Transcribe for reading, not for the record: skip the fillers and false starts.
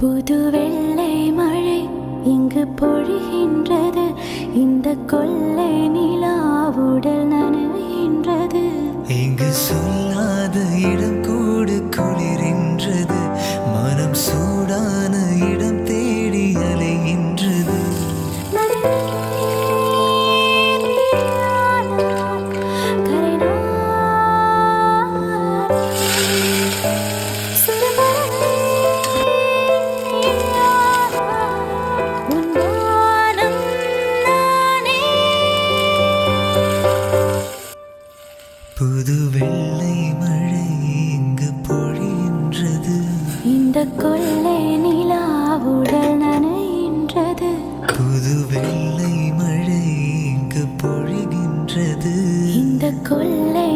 புது வெள்ளை மழை இங்கு பொழிகின்றது. இந்த கொள்ளை நிலாவுடல் நனைகின்றது. இங்கு சொல்லாத இடம் கூடு குளிரின்றது. மனம் சூடான இடம் தேடி அலைகின்றது. புது வெள்ளை மழை இங்கு பொழிகின்றது. இந்த கொள்ளை நிலாவுடல் நனைகின்றது. புது வெள்ளை மழை இங்கு பொழிகின்றது. இந்த கொள்ளை